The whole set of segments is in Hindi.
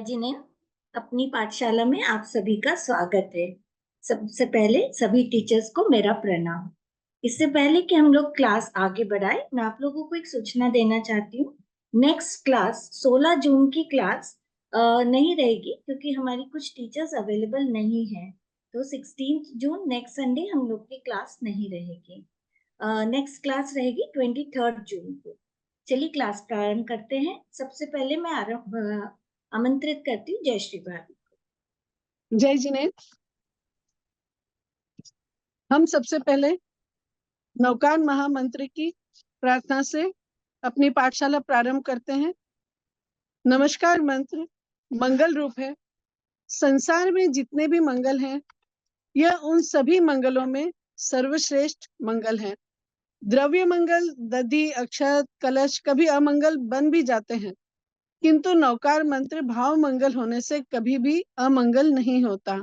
जी ने अपनी पाठशाला में आप सभी का स्वागत है। सबसे पहले सभी टीचर्स को मेरा प्रणाम। इससे पहले कि हम लोग क्लास आगे बढ़ाए, मैं आप लोगों को एक सूचना देना चाहती हूँ। नेक्स्ट क्लास 16 जून की क्लास नहीं रहेगी क्योंकि हमारी कुछ टीचर्स अवेलेबल नहीं है। तो 16 जून नेक्स्ट संडे हम लोग की क्लास नहीं रहेगी। नेक्स्ट क्लास रहेगी 23 जून को। चलिए क्लास प्रारंभ करते हैं। सबसे पहले मैं आमंत्रित करती हूँ जयश्री भाभी को। जय जिनेन्द्र। हम सबसे पहले नौकान महामंत्र की प्रार्थना से अपनी पाठशाला प्रारंभ करते हैं। नमस्कार मंत्र मंगल रूप है। संसार में जितने भी मंगल हैं, यह उन सभी मंगलों में सर्वश्रेष्ठ मंगल है। द्रव्य मंगल, दधि, अक्षत, कलश कभी अमंगल बन भी जाते हैं, किंतु नौकार मंत्र भाव मंगल होने से कभी भी अमंगल नहीं होता।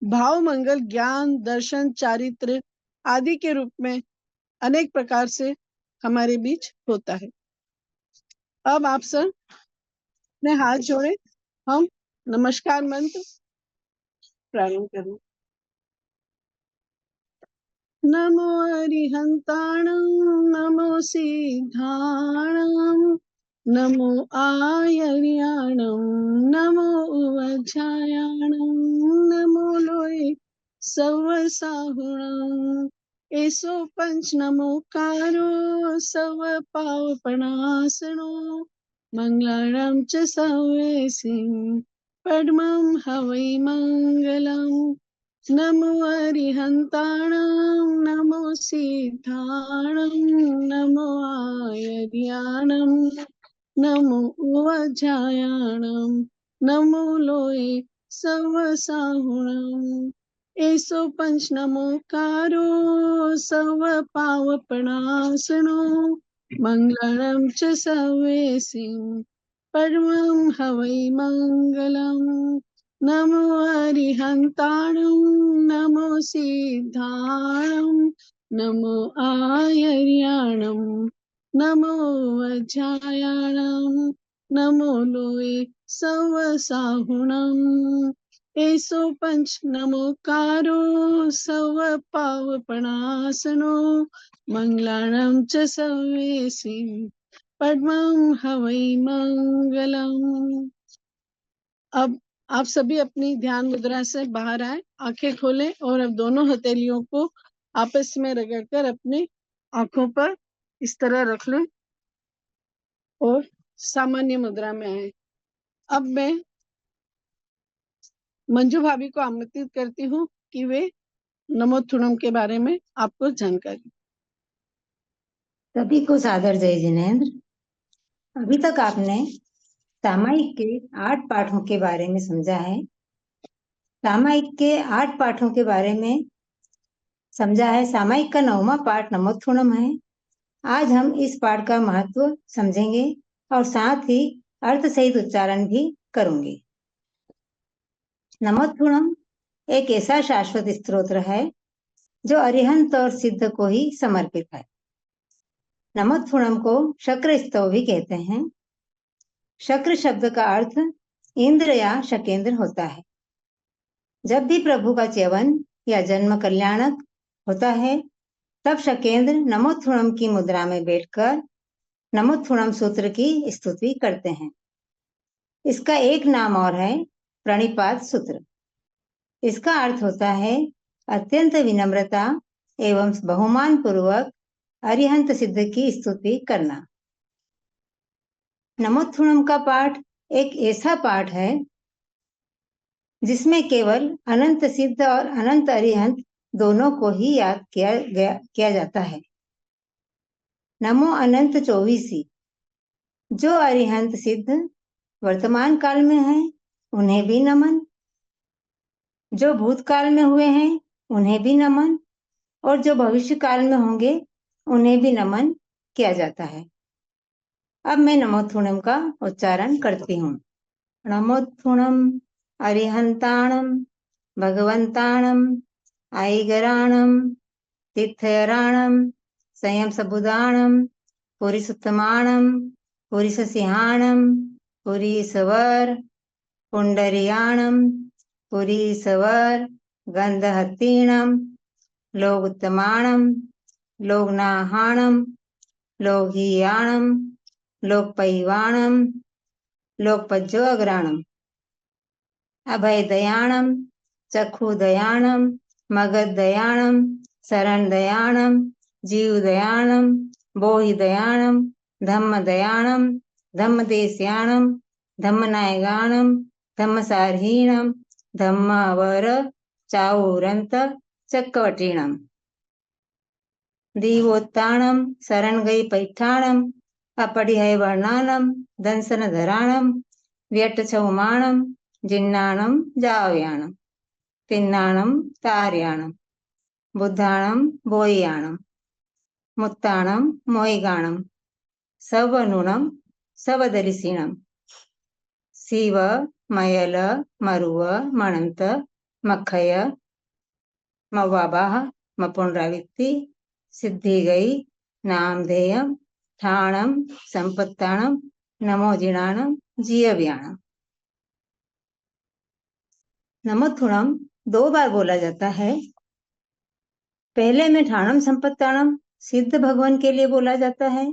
भाव मंगल ज्ञान, दर्शन, चारित्र आदि के रूप में अनेक प्रकार से हमारे बीच होता है। अब आप सब ने हाथ जोड़े, हम नमस्कार मंत्र प्रारंभ करें। नमो अरिहंताणं, नमो सिद्धाणं, नमो आयर्याणं, नमो उवज्झायाणं, नमो लोये सवसाहुणं। एसो पंच नमोकारो सव पावपणासनो, मंगलाणां च सवेसिं पद्मं हवै मंगलम्। नमो अरिहंताणं, नमो सिद्धाणं, नमो आयर्याणं, नमो उवज्झायाणं, नमो लोये सवसाहुणम्। एसो पंच नमोकारो सव पावपणासनो, मंगलम् च सवेसिं परमं हवै मंगलम्। नमो अरिहंताणं, नमो सिद्धाणं, नमो आयर्याणं, नमो वज्झायाणं, नमो लोये सवसाहुणम्। एसो पंच नमोकारो सव पावपणासनो, मंगलाणां च सवेसिं पद्मं हवै मंगलम्। अब आप सभी अपनी ध्यान मुद्रा से बाहर आए, आंखें खोलें और अब दोनों हथेलियों को आपस में रगड़कर अपनी आंखों पर इस तरह रख लें और सामान्य मुद्रा में आए। अब मैं मंजू भाभी को आमंत्रित करती हूँ कि वे नमोत्थुणम के बारे में आपको जानकारी। सभी को सादर जय जिनेन्द्र। अभी तक आपने सामायिक के 8 पाठों के बारे में समझा है। सामायिक के 8 पाठों के बारे में समझा है। सामायिक का 9वां पाठ नमोत्थुणम है। आज हम इस पाठ का महत्व समझेंगे और साथ ही अर्थ सहित उच्चारण भी करेंगे। नमोत्थुणम एक ऐसा शाश्वत स्तोत्र है जो अरिहंत और सिद्ध को ही समर्पित है। नमोत्थुणम को शक्र स्तव भी कहते हैं। शक्र शब्द का अर्थ इंद्र या शकेंद्र होता है। जब भी प्रभु का च्यवन या जन्म कल्याणक होता है, तब शकेंद्र नमोत्थुणम की मुद्रा में बैठकर नमोत्थुणम सूत्र की स्तुति करते हैं। इसका एक नाम और है प्रणिपात सूत्र। इसका अर्थ होता है अत्यंत विनम्रता एवं बहुमान पूर्वक अरिहंत सिद्ध की स्तुति करना। नमोत्थुणम का पाठ एक ऐसा पाठ है जिसमें केवल अनंत सिद्ध और अनंत अरिहंत दोनों को ही याद किया जाता है। नमो अनंत 24। जो अरिहंत सिद्ध वर्तमान काल में हैं, उन्हें भी नमन। जो भूतकाल में हुए हैं, उन्हें भी नमन। और जो भविष्य काल में होंगे, उन्हें भी नमन किया जाता है। अब मैं नमोत्थुणम का उच्चारण करती हूँ। नमोत्थुणम अरिहंताणम भगवंताणम आईगराणम तीर्थयराणम संयम सबुदाणम पुरीसुत्तमाणम पुरीससिंहाणम पुरीसवर पुंडरीयाणम पुरीसवर गंधहत्तीणम लोकोत्तमाणम लोकनाहाणम लोकहीयाणम लोकपैवाणम लोकपज्जोअग्राणम अभयदयाणम चक्षुदयाणम मगधदयाणम शरणदयाणम जीवदयाणम बोहिदयाणम धम्मदयाणम धम्मदेस्याणम धम्मनायगाणम धम्मसारहीणम धम्मावर चाऊरंत चक्रवटीणम दीवोत्ताणम शरणगई पैठाणम अपरिहय वर्णानम दंसनधराणम व्यटचौमाणम जिन्नाणम जावयाणम तिन्नाणम तार्याणम बुद्धाणम बोयाणम मुत्ताणम मोयगाणम सवनुणम सवदरिसीणम शिव मयल मरुव मणंत मखय मवाबाह मपुनरावित्ति सिद्धिगई नामधेयम ठाणम संपत्ताणम नमोजिणाणम जीवयाणम। नमोथुणम 2 बार बोला जाता है। पहले में ठाणम संपत्ताणम सिद्ध भगवान के लिए बोला जाता है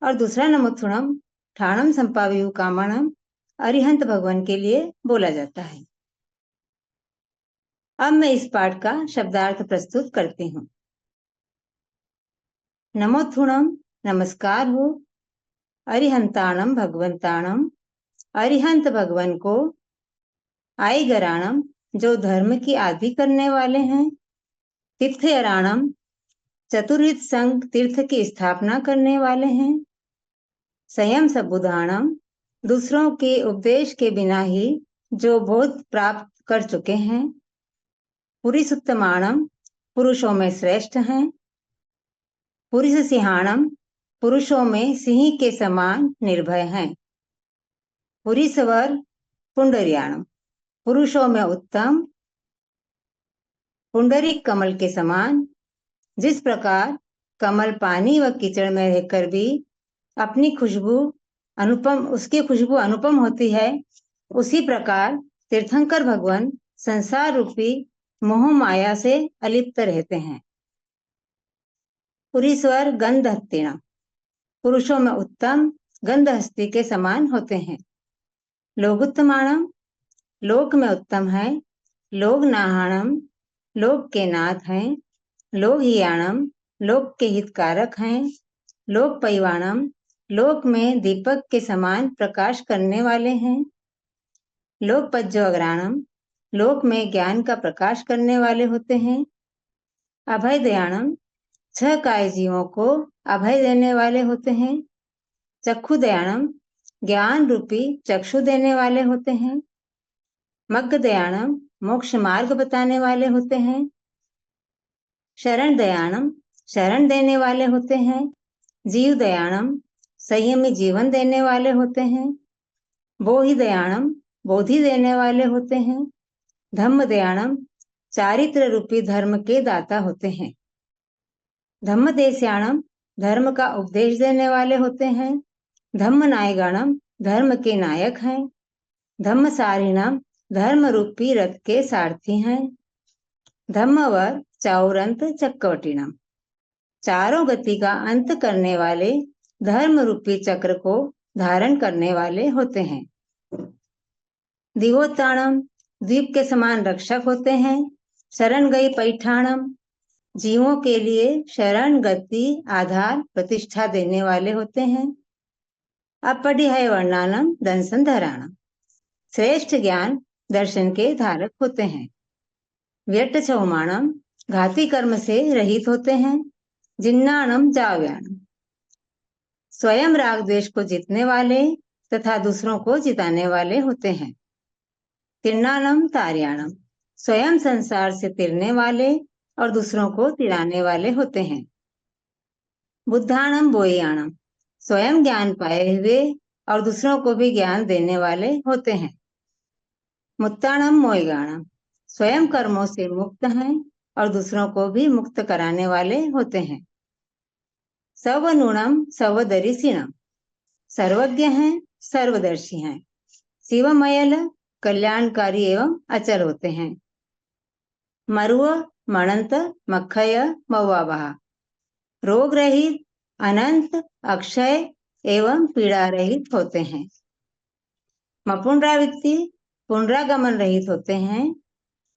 और दूसरा नमोथुणम ठाणम संपावियु कामणम अरिहंत भगवान के लिए बोला जाता है। अब मैं इस पाठ का शब्दार्थ प्रस्तुत करती हूँ। नमोथुणम नमस्कार हो। अरिहंताणम भगवंताणम अरिहंत भगवान को। आईगराणम जो धर्म की आदि करने वाले हैं। तीर्थयराणम चतुर्विध संघ तीर्थ की स्थापना करने वाले हैं। संयम सबुधाणम दूसरों के उपदेश के बिना ही जो बोध प्राप्त कर चुके हैं। पुरुषोत्तमाणम पुरुषों में श्रेष्ठ हैं। पुरुष सिंहाणम पुरुषों में सिंह के समान निर्भय हैं। पुरीसवर पुंडरियाणम पुरुषों में उत्तम। पुंडरीक कमल के समान। जिस प्रकार कमल पानी व कीचड़ में रहकर भी अपनी उसकी खुशबू अनुपम होती है, उसी प्रकार तीर्थंकर भगवान संसार रूपी मोह माया से अलिप्त रहते हैं। पुरीश्वर गंधहस्तिणम पुरुषों में उत्तम गंधहस्ती के समान होते हैं। लोकोत्तमाणम लोक में उत्तम है। लोकनाहाणम लोक के नाथ हैं। लोकहीयाणम लोक के हितकारक हैं। लोकपैवाणम लोक में दीपक के समान प्रकाश करने वाले हैं। लोकपज्जोअग्राणम लोक में ज्ञान का प्रकाश करने वाले होते हैं। अभयदयाणम 6 काय जीवों को अभय देने वाले होते हैं। चक्षुदयाणम ज्ञान रूपी चक्षु देने वाले होते हैं। मग्गदयाणम मोक्ष मार्ग बताने वाले होते हैं। शरणदयाणम शरण देने वाले होते हैं। जीवदयाणम संयमी जीवन देने वाले होते हैं। बोहिदयाणम बोधि देने वाले होते हैं। धम्मदयाणम चारित्र रूपी धर्म के दाता होते हैं। धम्मदेस्याणम धर्म का उपदेश देने वाले होते हैं। धम्मनायगाणम धर्म के नायक हैं। धम्मसारिणम धर्म रूपी रथ के सारथी हैं। धम्मवर चाउरंत चक्रवटीणम चारों गति का अंत करने वाले धर्म रूपी चक्र को धारण करने वाले होते हैं। दिवोत्ताणम द्वीप के समान रक्षक होते हैं। शरण गई पैठाणम जीवों के लिए शरण गति आधार प्रतिष्ठा देने वाले होते हैं। अपरिहय वर्णानम दंसन धराणम श्रेष्ठ ज्ञान दर्शन के धारक होते हैं। व्यटचौमाणम घाती कर्म से रहित होते हैं। जिन्नाणम जाव्याणम स्वयं राग द्वेष को जीतने वाले तथा दूसरों को जिताने वाले होते हैं। तिन्नाणम तार्याणम स्वयं संसार से तिरने वाले और दूसरों को तिराने वाले होते हैं। बुद्धाणम बोयाणम स्वयं ज्ञान पाए हुए और दूसरों को भी ज्ञान देने वाले होते हैं। मुत्ताणम मोयगाणम स्वयं कर्मों से मुक्त हैं और दूसरों को भी मुक्त कराने वाले होते हैं। सवनुणम सवदरिसीणम सर्वज्ञ हैं सर्वदर्शी हैं। शिवमयल कल्याणकारी एवं अचल होते हैं। मरुव मणंत मखय मवावहा, रोग रहित, अनंत, अक्षय एवं पीड़ा रहित होते हैं। मपुनरावृत्ति पुनरागमन रहित होते हैं,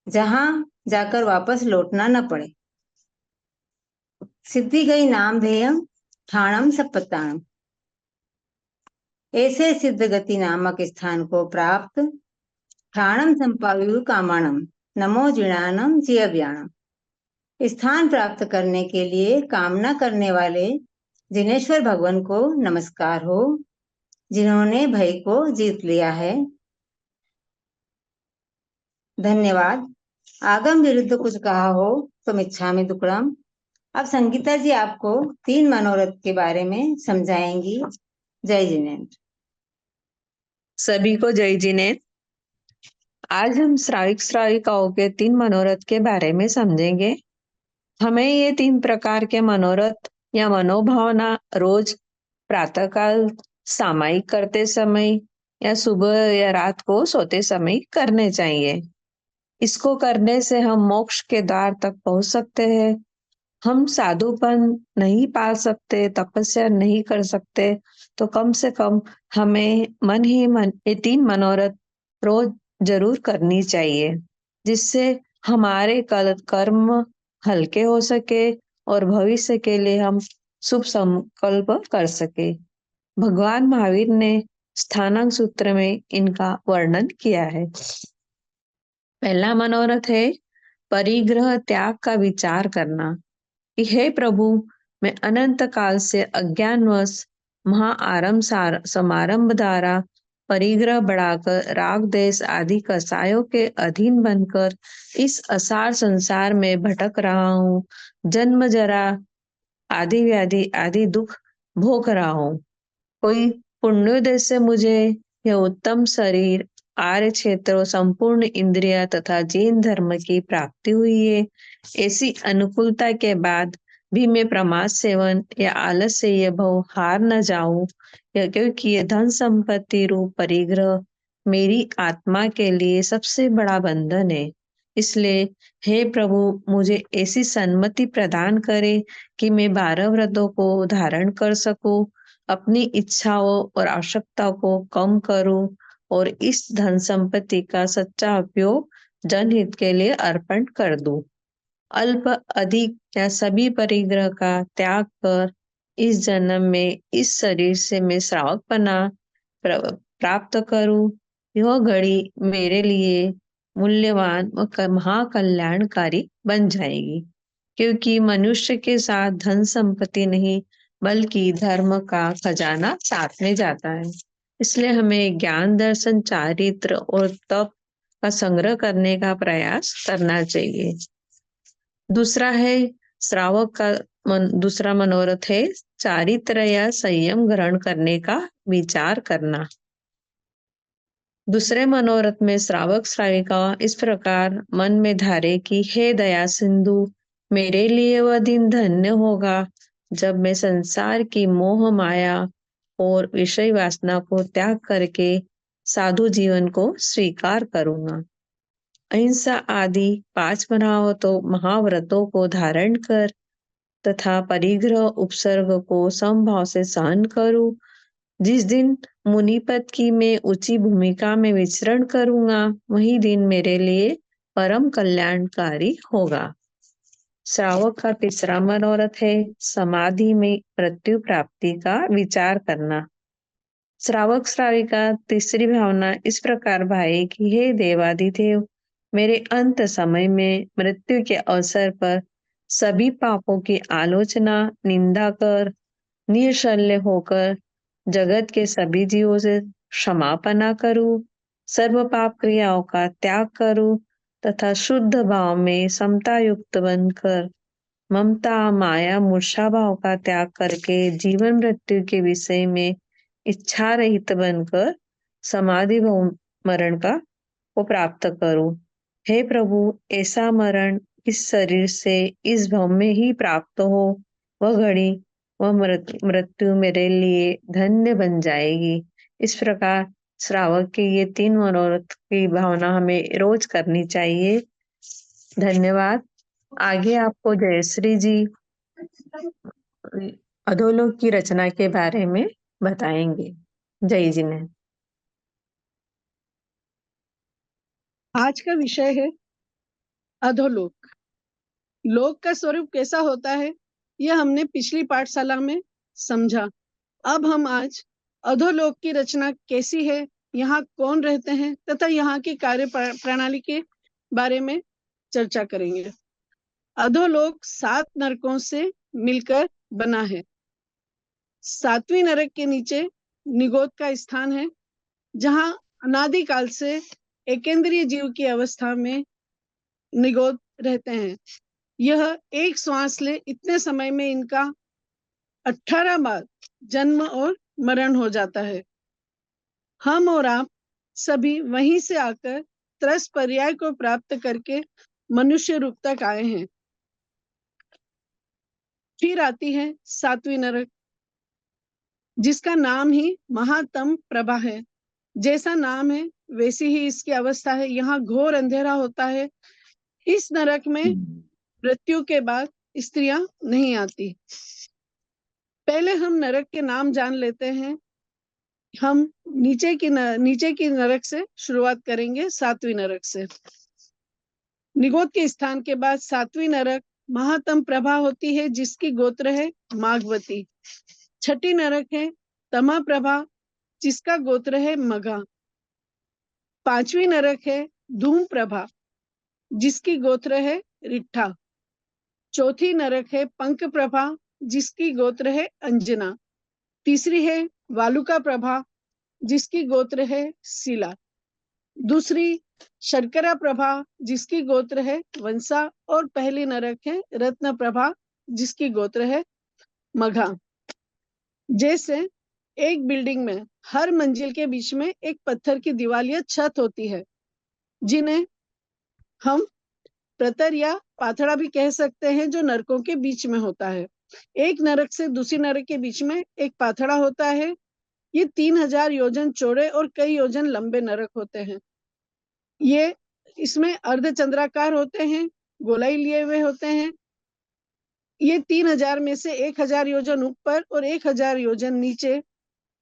जहां जाकर वापस लौटना न पड़े। सिद्धि गई नामधेयम ठाणम सपत्ताणम, ऐसे सिद्ध गति नामक स्थान को प्राप्त ठाणम संपायु कामाणम नमो जिणानम जियव्याणम, स्थान प्राप्त करने के लिए कामना करने वाले जिनेश्वर भगवान को नमस्कार हो, जिन्होंने भय को जीत लिया है। धन्यवाद। आगम विरुद्ध कुछ कहा हो तो मिच्छामि दुक्कडम। अब संगीता जी आपको 3 मनोरथ के बारे में समझाएंगी। जय जिनेन्द्र। सभी को जय जिनेन्द्र। आज हम श्राविक श्राविकाओं के 3 मनोरथ के बारे में समझेंगे। हमें ये 3 प्रकार के मनोरथ या मनोभावना रोज प्रातःकाल सामायिक करते समय या सुबह या रात को सोते समय करने चाहिए। इसको करने से हम मोक्ष के द्वार तक पहुंच सकते हैं। हम साधुपन नहीं पाल सकते, तपस्या नहीं कर सकते, तो कम से कम हमें मन ही मन ये 3 मनोरथ रोज जरूर करनी चाहिए, जिससे हमारे कर्म हल्के हो सके और भविष्य के लिए हम शुभ संकल्प कर सके। भगवान महावीर ने स्थानांक सूत्र में इनका वर्णन किया है। पहला मनोरथ है परिग्रह त्याग का विचार करना कि हे प्रभु, मैं अनंत काल से अज्ञानवश महाआरंभ समारंभ द्वारा परिग्रह बढ़ाकर राग देश आदि कसायों के अधीन बनकर इस असार संसार में भटक रहा हूँ। जन्म जरा आदि व्याधि आदि दुख भोग रहा हूँ। कोई पुण्योदय से मुझे यह उत्तम शरीर, आर्य क्षेत्र, संपूर्ण इंद्रिया तथा जैन धर्म की प्राप्ति हुई है। ऐसी अनुकूलता के बाद भी मैं प्रमाद सेवन या आलस से यह भव हार न जाऊं, क्योंकि ये धन संपत्ति रूप परिग्रह मेरी आत्मा के लिए सबसे बड़ा बंधन है। इसलिए हे प्रभु, मुझे ऐसी सन्मति प्रदान करे कि मैं 12 व्रतों को धारण कर सकूं, अपनी इच्छाओं और आवश्यकताओं को कम करूं और इस धन संपत्ति का सच्चा उपयोग जनहित के लिए अर्पण कर दूं। अल्प अधिक या सभी परिग्रह का त्याग कर इस जन्म में इस शरीर से मैं श्रावकपना प्राप्त करूं। यह घड़ी मेरे लिए मूल्यवान व महाकल्याणकारी बन जाएगी, क्योंकि मनुष्य के साथ धन संपत्ति नहीं बल्कि धर्म का खजाना साथ में जाता है। इसलिए हमें ज्ञान, दर्शन, चारित्र और तप का संग्रह करने का प्रयास करना चाहिए। दूसरा है श्रावक का दूसरा मनोरथ है चारित्र या संयम ग्रहण करने का विचार करना। दूसरे मनोरथ में श्रावक श्राविका इस प्रकार मन में धारे कि हे दया सिंधु, मेरे लिए वह दिन धन्य होगा जब मैं संसार की मोह माया और विषय वासना को त्याग करके साधु जीवन को स्वीकार करूंगा। अहिंसा आदि 5 महाव्रतों को धारण कर तथा परिग्रह उपसर्ग को समभाव से सहन करूं। जिस दिन मुनिपद की मैं ऊंची भूमिका में विचरण करूंगा, वही दिन मेरे लिए परम कल्याणकारी होगा। श्रावक का तीसरा मनोरथ है समाधि में मृत्यु प्राप्ति का विचार करना। श्रावक श्राविका तीसरी भावना इस प्रकार भाई कि हे देवादिदेव, मेरे अंत समय में मृत्यु के अवसर पर सभी पापों की आलोचना निंदा कर निशल्य होकर जगत के सभी जीवों से क्षमापना करूं, सर्व पाप क्रियाओं का त्याग करूं तथा शुद्ध भाव में समता युक्त बनकर ममता, माया, मूर्छा भाव का त्याग करके जीवन मृत्यु के विषय में इच्छा रहित बनकर समाधि मरण को प्राप्त करूं। हे प्रभु, ऐसा मरण इस शरीर से इस भव में ही प्राप्त हो, वह घड़ी वह मृत्यु मेरे लिए धन्य बन जाएगी। इस प्रकार श्रावक के ये 3 मनोरथ की भावना हमें रोज करनी चाहिए। धन्यवाद। आगे आपको जयश्री जी अधोलोक की रचना के बारे में बताएंगे। जय जिनेन्द्र। आज का विषय है अधोलोक। लोक का स्वरूप कैसा होता है यह हमने पिछली पाठशाला में समझा। अब हम आज अधोलोक की रचना कैसी है, यहाँ कौन रहते हैं तथा यहाँ की कार्य प्रणाली के बारे में चर्चा करेंगे। अधोलोक 7 नरकों से मिलकर बना है। 7वें नरक के नीचे निगोद का स्थान है, जहाँ अनादिकाल से एकेंद्रीय जीव की अवस्था में निगोद रहते हैं। यह एक श्वास ले इतने समय में इनका 18 बार जन्म और मरण हो जाता है। हम और आप सभी वहीं से आकर त्रस पर्याय को प्राप्त करके मनुष्य रूप तक आए हैं। फिर आती है 7वीं नरक, जिसका नाम ही महातम प्रभा है। जैसा नाम है वैसी ही इसकी अवस्था है। यहाँ घोर अंधेरा होता है। इस नरक में मृत्यु के बाद स्त्रियां नहीं आती। पहले हम नरक के नाम जान लेते हैं। हम नीचे की नरक से शुरुआत करेंगे, 7वीं नरक से। निगोद के स्थान के बाद 7वीं नरक महातम प्रभा होती है, जिसकी गोत्र है माघवती। 6ठी नरक है तमा प्रभा, जिसका गोत्र है मघा। 5वीं नरक है धूम प्रभा, जिसकी गोत्र है रिट्ठा। 4थी नरक है पंक प्रभा, जिसकी गोत्र है अंजना। 3री है वालुका प्रभा, जिसकी गोत्र है शिला। 2री शर्करा प्रभा, जिसकी गोत्र है वंसा। और पहली नरक है रत्न प्रभा, जिसकी गोत्र है मघा। जैसे एक बिल्डिंग में हर मंजिल के बीच में एक पत्थर की दीवार या छत होती है, जिन्हें हम प्रतर या पाथड़ा भी कह सकते हैं, जो नरकों के बीच में होता है। एक नरक से दूसरी नरक के बीच में एक पाथड़ा होता है। ये 3000 योजन चौड़े और कई योजन लंबे नरक होते हैं। ये इसमें अर्धचंद्राकार होते हैं, गोलाई लिए हुए होते हैं। ये 3000 में से 1000 योजन ऊपर और 1000 योजन नीचे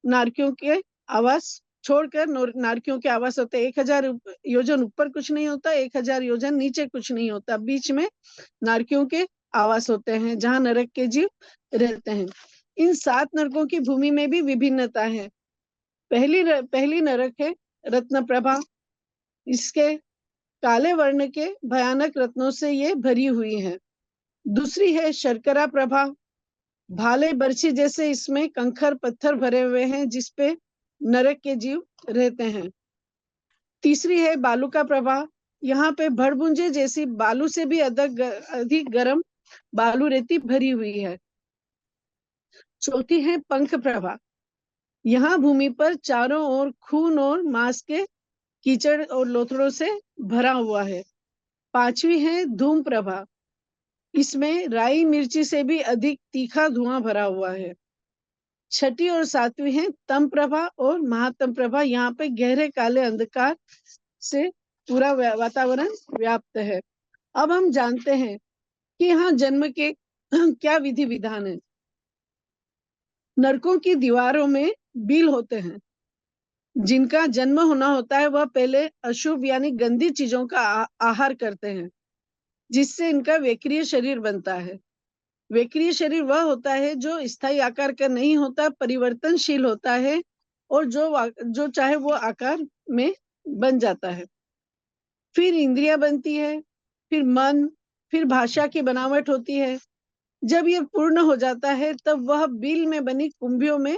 नारकियों के आवास छोड़कर नारकियों के आवास होते हैं। 1000 योजन ऊपर कुछ नहीं होता, 1000 योजन नीचे कुछ नहीं होता। बीच में नारकियों के आवास होते हैं, जहाँ नरक के जीव रहते हैं। इन 7 नरकों की भूमि में भी विभिन्नता है। पहली नरक है रत्न प्रभा। इसके काले वर्ण के भयानक रत्नों से ये भरी हुई है। दूसरी है शर्करा प्रभा। भाले बर्छी जैसे इसमें कंकड़ पत्थर भरे हुए हैं, जिसपे नरक के जीव रहते हैं। तीसरी है बालुका प्रभा। यहाँ पे भड़भुंजे जैसी बालू से भी अधिक गर्म बालू रेती भरी हुई है। चौथी है पंख प्रभा। यहाँ भूमि पर चारों ओर खून और मांस के कीचड़ और लोथड़ों से भरा हुआ है। 5वीं है धूम प्रभा। इसमें राई मिर्ची से भी अधिक तीखा धुआं भरा हुआ है। 6ठी और 7वीं है तम प्रभा और महातम प्रभा। यहाँ पे गहरे काले अंधकार से पूरा वातावरण व्याप्त है। अब हम जानते हैं कि यहाँ जन्म के क्या विधि विधान है। नरकों की दीवारों में बिल होते हैं। जिनका जन्म होना होता है वह पहले अशुभ यानी गंदी चीजों का आहार करते हैं, जिससे इनका वेक्रिय शरीर बनता है। वेक्रिय शरीर वह होता है जो स्थायी आकार का नहीं होता, परिवर्तनशील होता है, और जो चाहे वो आकार में बन जाता है। फिर इंद्रिया बनती है, फिर मन, फिर भाषा की बनावट होती है। जब ये पूर्ण हो जाता है तब वह बिल में बनी कुंभियों में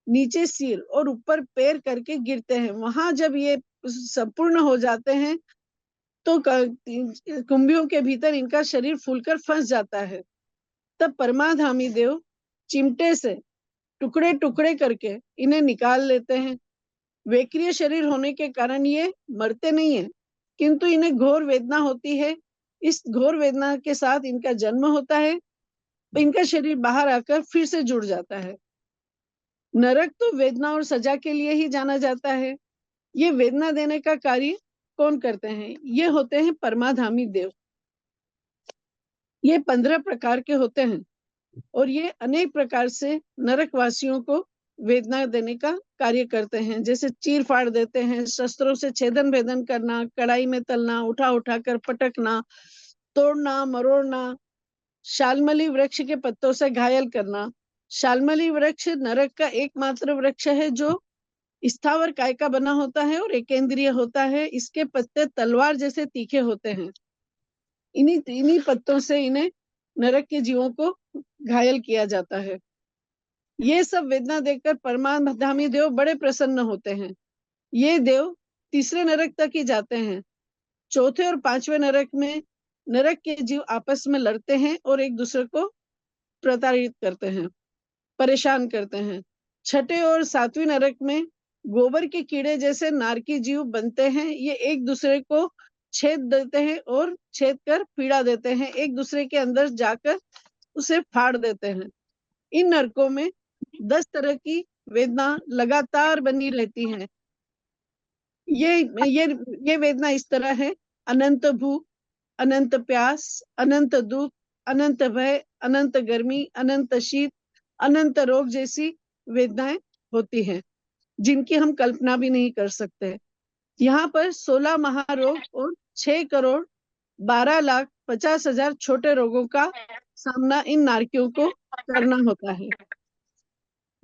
नीचे सिर और ऊपर पैर करके गिरते हैं। वहां जब ये संपूर्ण हो जाते हैं तो कुंभियों के भीतर इनका शरीर फूलकर फंस जाता है। तब परमाधामी देव चिमटे से टुकड़े टुकड़े करके इन्हें निकाल लेते हैं। वेक्रिय शरीर होने के कारण ये मरते नहीं है, किंतु इन्हें घोर वेदना होती है। इस घोर वेदना के साथ इनका जन्म होता है। इनका शरीर बाहर आकर फिर से जुड़ जाता है। नरक तो वेदना और सजा के लिए ही जाना जाता है। ये वेदना देने का कार्य कौन करते हैं? ये होते हैं परमाधामी देव। ये 15 प्रकार के होते हैं और ये अनेक प्रकार से नरकवासियों को वेदना देने का कार्य करते हैं। जैसे चीर फाड़ देते हैं, शस्त्रों से छेदन भेदन करना, कढ़ाई में तलना, उठा उठा कर पटकना, तोड़ना, मरोड़ना, शालमली वृक्ष के पत्तों से घायल करना। शालमली वृक्ष नरक का एकमात्र वृक्ष है जो स्थावर काय का बना होता है और एकेंद्रीय होता है। इसके पत्ते तलवार जैसे तीखे होते हैं। इन्हीं पत्तों से इन्हें नरक के जीवों को घायल किया जाता है। ये सब वेदना देखकर परमाधामी देव बड़े प्रसन्न होते हैं। ये देव तीसरे नरक तक ही जाते हैं। चौथे और पांचवें नरक में नरक के जीव आपस में लड़ते हैं और एक दूसरे को प्रताड़ित करते हैं, परेशान करते हैं। छठे और सातवीं नरक में गोबर के कीड़े जैसे नारकी जीव बनते हैं। ये एक दूसरे को छेद देते हैं और छेद कर पीड़ा देते हैं, एक दूसरे के अंदर जाकर उसे फाड़ देते हैं। इन नरकों में 10 तरह की वेदना लगातार बनी रहती है। ये वेदना इस तरह है: अनंत भूख, अनंत प्यास, अनंत दुख, अनंत भय, अनंत गर्मी, अनंत शीत, अनंत रोग जैसी वेदनाएं होती हैं जिनकी हम कल्पना भी नहीं कर सकते। यहाँ पर 16 महारोग और 6,12,50,000 छोटे रोगों का सामना इन नारकियों को करना होता है।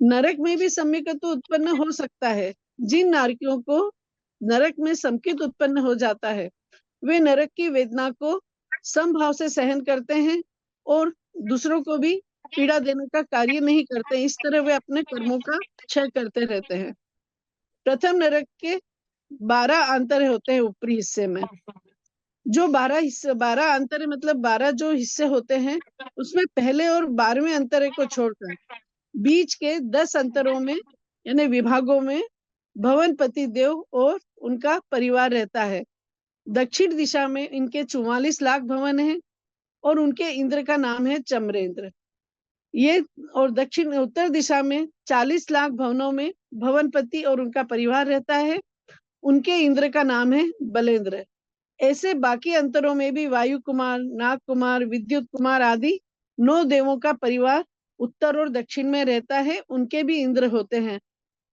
नरक में भी सम्यकत्व उत्पन्न हो सकता है। जिन नारकियों को नरक में संकित उत्पन्न हो जाता है वे नरक की वेदना को समभाव से सहन करते हैं और दूसरों को भी पीड़ा देने का कार्य नहीं करते। इस तरह वे अपने कर्मों का क्षय करते रहते हैं। प्रथम नरक के 12 आंतर होते हैं ऊपरी हिस्से में। जो 12 अंतरे मतलब 12 जो हिस्से होते हैं उसमें पहले और 12वें अंतरे को छोड़कर बीच के 10 अंतरों में यानी विभागों में भवनपति देव और उनका परिवार रहता है। दक्षिण दिशा में इनके 44 लाख भवन हैं और उनके इंद्र का नाम है चम्रेंद्र। ये और दक्षिण उत्तर दिशा में 40 लाख भवनों में भवनपति और उनका परिवार रहता है। उनके इंद्र का नाम है बलेंद्र। ऐसे बाकी अंतरों में भी वायु कुमार, नाग कुमार, विद्युत कुमार आदि 9 देवों का परिवार उत्तर और दक्षिण में रहता है। उनके भी इंद्र होते हैं।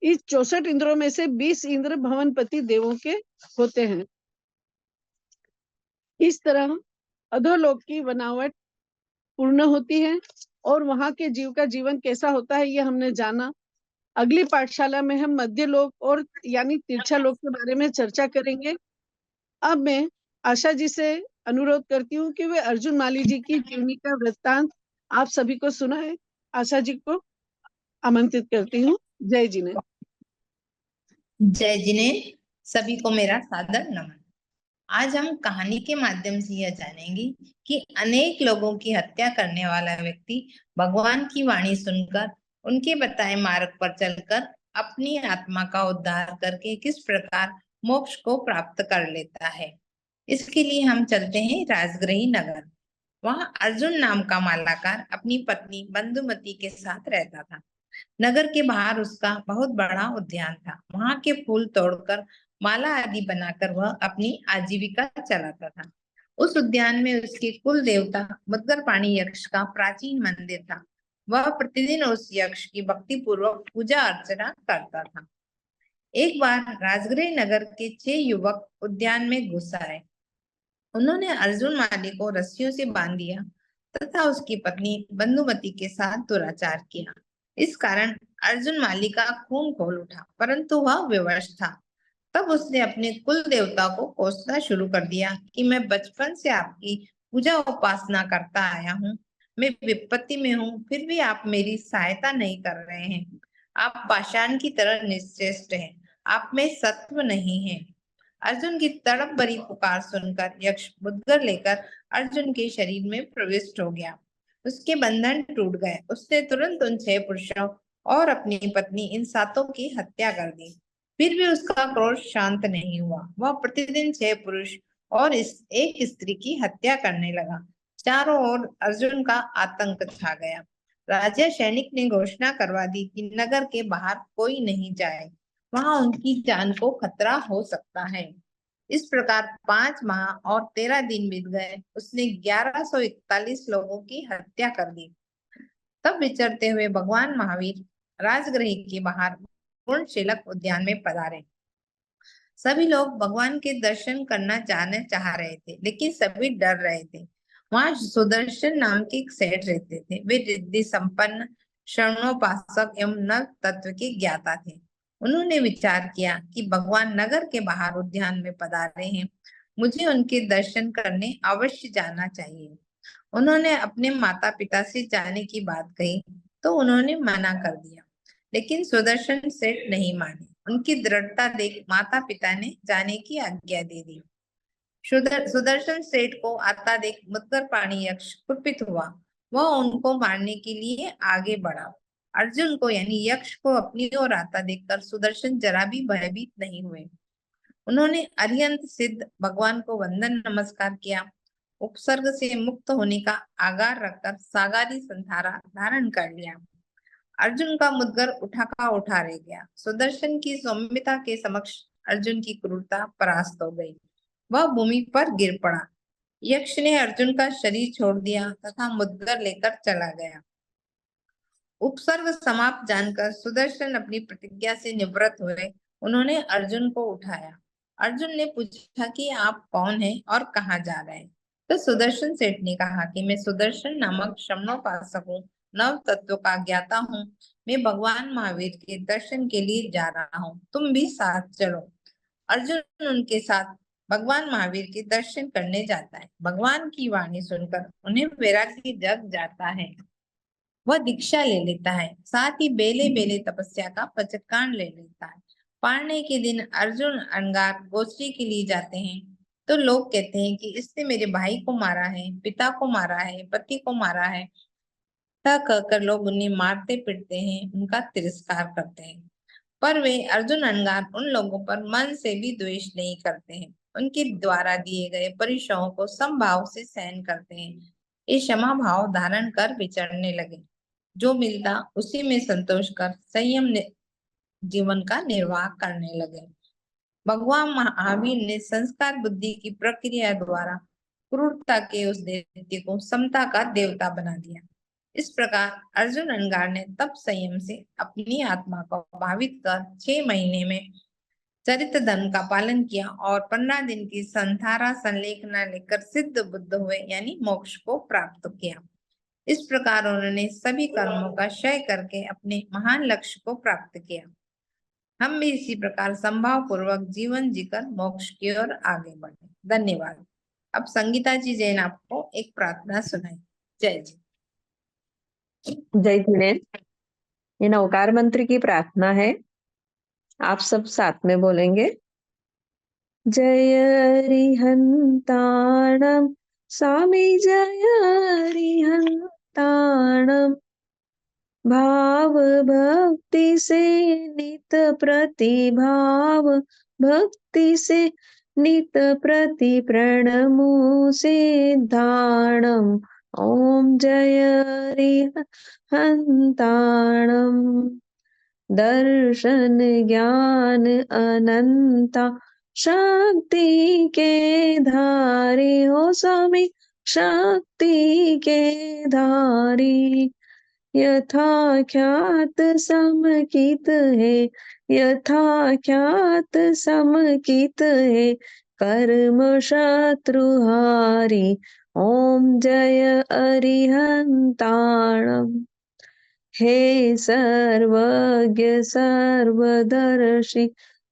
इस 64 इंद्रों में से 20 इंद्र भवनपति देवों के होते हैं। इस तरह अधोलोक की बनावट पूर्ण होती है और वहां के जीव का जीवन कैसा होता है ये हमने जाना। अगली पाठशाला में हम मध्य लोक और यानी तिरछा लोक के बारे में चर्चा करेंगे। अब मैं आशा जी से अनुरोध करती हूँ कि वे अर्जुन माली जी की जीवनी का वृत्तांत आप सभी को सुनाए। आशा जी को आमंत्रित करती हूँ। जय जिने। जय जिने। सभी को मेरा सादर नमन। आज हम कहानी के माध्यम से यह जानेंगे कि अनेक लोगों की हत्या करने वाला व्यक्ति भगवान की वाणी सुनकर उनके बताए मार्ग पर चलकर अपनी आत्मा का उद्धार करके किस प्रकार मोक्ष को प्राप्त कर लेता है। इसके लिए हम चलते हैं राजगृही नगर। वहां अर्जुन नाम का मालाकार अपनी पत्नी बंधुमती के साथ रहता था। नगर के बाहर उसका बहुत बड़ा उद्यान था। वहां के फूल तोड़कर माला आदि बनाकर वह अपनी आजीविका चलाता था। उस उद्यान में उसके कुल देवता मुद्गर पाणी यक्ष का प्राचीन मंदिर था। वह प्रतिदिन उस यक्ष की भक्ति पूर्वक पूजा अर्चना करता था। एक बार राजगृह नगर के 6 युवक उद्यान में घुस आए। उन्होंने अर्जुन माली को रस्सियों से बांध दिया तथा उसकी पत्नी बंधुमती के साथ दुराचार किया। इस कारण अर्जुन माली का खून खोल उठा, परंतु वह विवश था। तब उसने अपने कुल देवता को कोसना शुरू कर दिया कि मैं बचपन से आपकी पूजा उपासना करता आया हूँ, मैं विपत्ति में हूँ, फिर भी आप मेरी सहायता नहीं कर रहे हैं। आप पाषाण की तरह निश्चेष्ट हैं, आप में सत्व नहीं है। अर्जुन की तड़प भरी पुकार सुनकर यक्ष मुद्गर लेकर अर्जुन के शरीर में प्रविष्ट हो गया। उसके बंधन टूट गए। उसने तुरंत उन 6 पुरुषों और अपनी पत्नी इन 7 की हत्या कर दी। फिर भी उसका क्रोध शांत नहीं हुआ। वह प्रतिदिन 6 पुरुष और इस एक स्त्री की हत्या करने लगा। चारों ओर अर्जुन का आतंक छा गया। राजा सैनिक ने घोषणा करवा दी कि नगर के बाहर कोई नहीं जाए। वहां उनकी जान को खतरा हो सकता है। इस प्रकार 5 माह और 13 दिन बीत गए। उसने 1141 लोगों की हत्या कर दी। तब विचरते हुए भगवान महावीर राजगृह के बाहर गुणशीलक उद्यान में पधारे। सभी लोग भगवान के दर्शन करना चाह रहे थे, लेकिन सभी डर रहे थे। वहां सुदर्शन नाम के एक सेठ रहते थे। वे रिद्धि संपन्न, शरणोपासक एवं नव तत्व के ज्ञाता थे। उन्होंने विचार किया कि भगवान नगर के बाहर उद्यान में पधारे हैं, मुझे उनके दर्शन करने अवश्य जाना चाहिए। उन्होंने अपने माता पिता से जाने की बात कही तो उन्होंने मना कर दिया, लेकिन सुदर्शन सेठ नहीं माने। उनकी दृढ़ता देख माता पिता ने जाने की आज्ञा दे दी। सुदर्शन सेठ को आता देख मुद्गर पाणी यक्ष कुपित हुआ। वह उनको मारने के लिए आगे बढ़ा। अर्जुन को यानी यक्ष को अपनी ओर आता देखकर सुदर्शन जरा भी भयभीत नहीं हुए। उन्होंने अरिहंत सिद्ध भगवान को वंदन नमस्कार किया। उपसर्ग से मुक्त होने का आगार रखकर सागारी संधारा धारण कर लिया। अर्जुन का मुद्गर उठा का उठा रह गया। सुदर्शन की सौम्यता के समक्ष अर्जुन की क्रूरता परास्त हो गई। वह भूमि पर गिर पड़ा। यक्ष ने अर्जुन का शरीर छोड़ दिया तथा मुद्गर लेकर चला गया। उपसर्ग समाप्त जानकर सुदर्शन अपनी प्रतिज्ञा से निवृत्त हुए। उन्होंने अर्जुन को उठाया। अर्जुन ने पूछा कि आप कौन हैं और कहाँ जा रहे हैं। तो सुदर्शन सेठ ने कहा कि मैं सुदर्शन नामक शमनोपासक हूँ, नव तत्व का ज्ञाता हूँ। मैं भगवान महावीर के दर्शन के लिए जा रहा हूँ, तुम भी साथ चलो। अर्जुन उनके साथ भगवान महावीर के दर्शन करने जाता है। भगवान की वाणी सुनकर उन्हें वैराग्य जग जाता है। वह दीक्षा ले लेता है, साथ ही बेले बेले तपस्या का पचकान ले लेता है। पारने के दिन अर्जुन अंगार गोश्री के लिए जाते हैं तो लोग कहते हैं कि इसने मेरे भाई को मारा है, पिता को मारा है, पति को मारा है। ऐसा कहकर लोग उन्हें मारते पीटते हैं, उनका तिरस्कार करते हैं। पर वे अर्जुन अंगार उन लोगों पर मन से भी द्वेष नहीं करते हैं। उनके द्वारा दिए गए परिश्रमों को समभाव से सहन करते हैं। ये क्षमा भाव धारण कर विचरने लगे। जो मिलता उसी में संतोष कर संयम जीवन का निर्वाह करने लगे। भगवान महावीर ने संस्कार बुद्धि की प्रक्रिया द्वारा क्रूरता के उस दैत्य को समता का देवता बना दिया। इस प्रकार अर्जुन अंगार ने तप संयम से अपनी आत्मा को भावित कर 6 महीने में चरित्र धर्म का पालन किया और 15 दिन की संधारा संलेखना लेकर सिद्ध बुद्ध हुए, यानी मोक्ष को प्राप्त किया। इस प्रकार उन्होंने सभी कर्मों का क्षय करके अपने महान लक्ष्य को प्राप्त किया। हम भी इसी प्रकार संभाव पूर्वक जीवन जीकर मोक्ष की ओर आगे बढ़े। धन्यवाद। अब संगीता जी जैन आपको एक प्रार्थना सुनाए। जय जी। जय जिनेन्द्र। ये नवकार मंत्र की प्रार्थना है, आप सब साथ में बोलेंगे। जय अरिहंताणम स्वामी, जय अरिहंताणम। भाव भक्ति से नित प्रतिभाव, भक्ति से नित प्रति प्रणमो सिद्धाणम। ओम जय अरिहंताणम। दर्शन ज्ञान अनंता शक्ति के धारे हो स्वामी, शक्ति के धारी। यथा ख्यात समकित है, यथा ख्यात समकित है, कर्म शत्रुहारी। ओम जय अरिहंताणम। हे सर्वज्ञ सर्वदर्शी,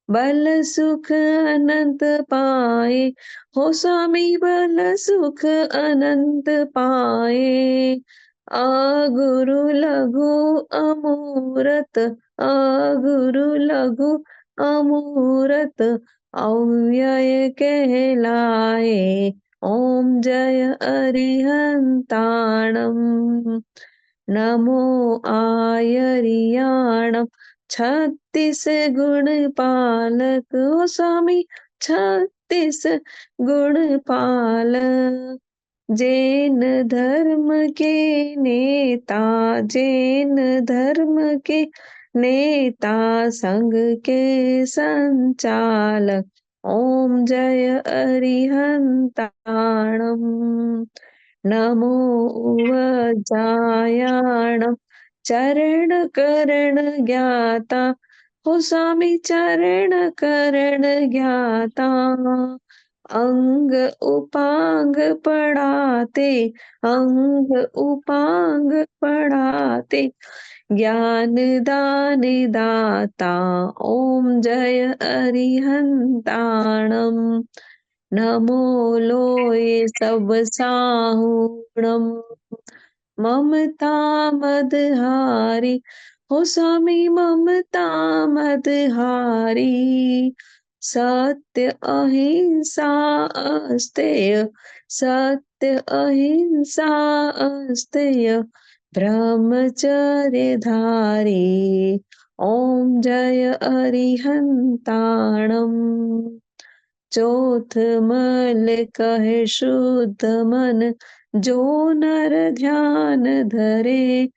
बल सुख अनंत पाए हो स्वामी, बल सुख अनंत पाए। अगुरु लघु अमूरत, अगुरु लघु अमूरत, अव्यय कहलाए। ओम जय अरिहंताणम। नमो आयरियाणम 36 गुण पालक हो स्वामी, 36 गुण पालक। जैन धर्म के नेता, जैन धर्म के नेता संघ के संचालक ओम जय अरिहंताणम। नमो उवजायाणम चरण करण ज्ञाता हो स्वामी चरण करण ज्ञाता। अंग उपांग पढ़ाते अंग उपांग पढ़ाते ज्ञान दान दाता ओम जय अरिहंताणम। नमो लोये सब साहुणम ममता मदहारी हो स्वामी ममता मदहारी। सत्य अहिंसा अस्तेय सत्य अहिंसा अस्तेय ब्रह्मचर्य धारी ओम जय अरिहंताणम। चौथ मल कहे शुद्ध मन जो नर ध्यान धरे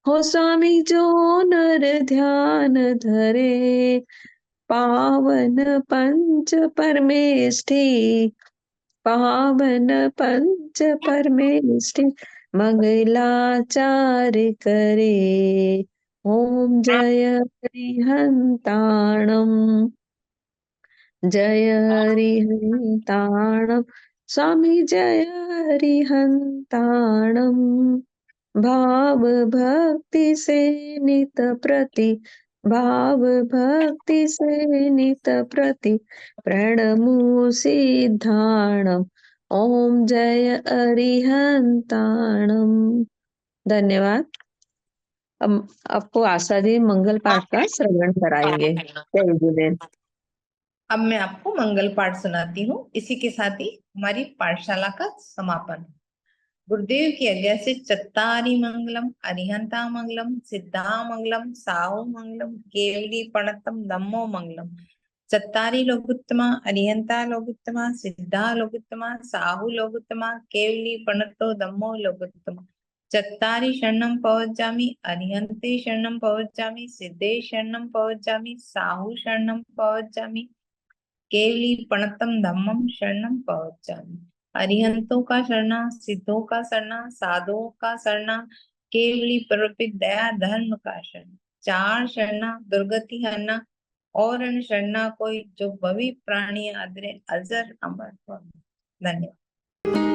हो स्वामी जो नर ध्यान धरे। पावन पंच परमेष्ठि पावन पंच परमेष्ठि मंगलाचार करे ओम जय हरिहंताणम। जय हरिहंताणम स्वामी जय हरिहंताणम। भाव भक्ति से नित प्रति भाव भक्ति से नित प्रति प्रणमु सिद्धाणम ओम जय अरिहंताणम। धन्यवाद। अब आपको आशा जी मंगल पाठ का श्रवण कराएंगे। जय गुरुदेव। अब मैं आपको मंगल पाठ सुनाती हूँ। इसी के साथ ही हमारी पाठशाला का समापन। गुरुदेव की आज्ञा से चत्तारी मंगलम अरिहंता मंगलम सिद्धा मंगलम साहु मंगलम केवली प्रणतम धम्मो मंगलम। चत्तारी लोकुत्तमा अरिहंता लोकुत्तमा सिद्धा लोकुत्तमा साहु लोकुत्तमा केवली प्रणतो धम्मो लोकुत्तमा। चत्तारी शरणं पवज्जामि अरिहन्ते शरणं पवज्जामि सिद्धे शरणं पवज्जामि साहु शरणं पवज्जामि केवली प्रणतम धम्मम शरणं पवज्जामि। अरिहंतों का शरणा सिद्धों का शरणा साधुओं का शरणा केवली प्रवृत्त दया धर्म का शरण। चार शरणा दुर्गति हरना और अन शरणा कोई जो भवी प्राणी अदरे अजर अमर। धन्यवाद।